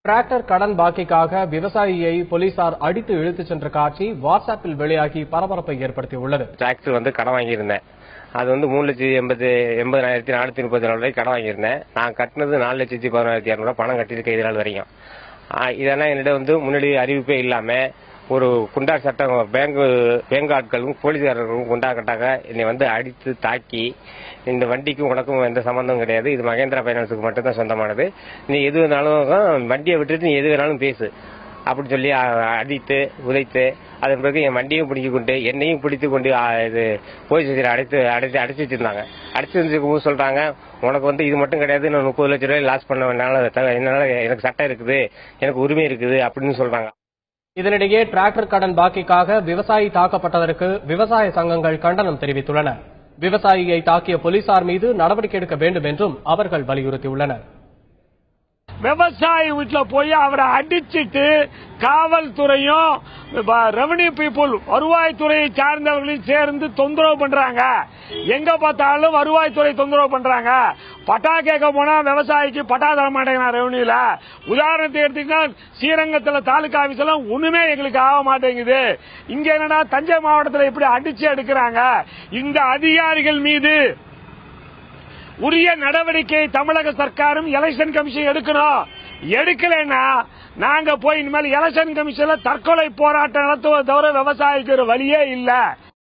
Tractor கடன் பாக்கிக்காக விவசாயியை போலீசார் அடித்து இழுத்துச் சென்ற காட்சி வாட்ஸ்அப்பில் வெளியாகி பரபரப்பை ஏற்படுத்தியுள்ளது. டிராக்டர் கடன் வாங்கியிருந்தேன். அது 3,80,434 கடன் வாங்கியிருந்தேன். நான் கட்டினது 4,11,200 பணம் கட்டியிருக்கேன் இது நாள் வரைக்கும். இதெல்லாம் என்னிடம் முன்னாடி அறிவிப்பே இல்லாம ஒரு குண்டா சட்டம் பேங்க் ஆட்களும் போலீஸ்காரர்களும் குண்டா கட்டாக என்னை அடித்து தாக்கி, இந்த வண்டிக்கும் உனக்கும் எந்த சம்பந்தம் கிடையாது, இது மகேந்திரா பைனான்ஸுக்கு மட்டும்தான் சொந்தமானது, நீ எது வேணாலும் வண்டியை விட்டுட்டு நீ எது வேணாலும் பேசு அப்படின்னு சொல்லி அடித்து உதைத்து, அதன் பிறகு என் வண்டியும் பிடிச்சு கொண்டு என்னையும் பிடித்து கொண்டு இது போலீஸ் ஸ்டேஷன் அடைச்சு வச்சிருந்தாங்க. அடைச்சு வச்சிருக்கும் சொல்றாங்க, உனக்கு இது மட்டும் கிடையாது, நான் 30 லட்சம் ரூபாய் லாஸ் பண்ண என்னால எனக்கு சட்டம் இருக்குது, எனக்கு உரிமை இருக்குது அப்படின்னு சொல்றாங்க. இதனிடையே டிராக்டர் கடன் பாக்கிக்காக விவசாயி தாக்கப்பட்டதற்கு விவசாய சங்கங்கள் கண்டனம் தெரிவித்துள்ளன. விவசாயியை தாக்கிய போலீசார் மீது நடவடிக்கை எடுக்க வேண்டும் என்றும் அவர்கள் வலியுறுத்தியுள்ளனர். விவசாயி வீட்டுல போய் அவரை அடிச்சிட்டு காவல்துறையும் ரெவன்யூ பீப்புள் வருவாய்த்துறையை சார்ந்தவர்களையும் சேர்ந்து தொந்தரவு பண்றாங்க. எங்க பார்த்தாலும் வருவாய்த்துறை தொந்தரவு பண்றாங்க. பட்டா கேட்க போனா விவசாயிக்கு பட்டா தர மாட்டேங்கிறான் ரெவன்யூல. உதாரணத்தை எடுத்தீங்கன்னா ஸ்ரீரங்கத்துல தாலுகா ஆபீஸ் எல்லாம் ஒண்ணுமே எங்களுக்கு ஆக மாட்டேங்குது. இங்க என்னன்னா தஞ்சை மாவட்டத்தில் இப்படி அடிச்சு எடுக்கிறாங்க. இந்த அதிகாரிகள் மீது உரிய நடவடிக்கை தமிழக சர்க்காரும் எலெக்ஷன் கமிஷன் எடுக்கணும். எடுக்கலைன்னா நாங்க போய் இனிமேல் எலெக்ஷன் கமிஷன்ல தற்கொலை போராட்டம் நடத்துவதை தவிர விவசாயிக்கு ஒரு வழியே இல்லை.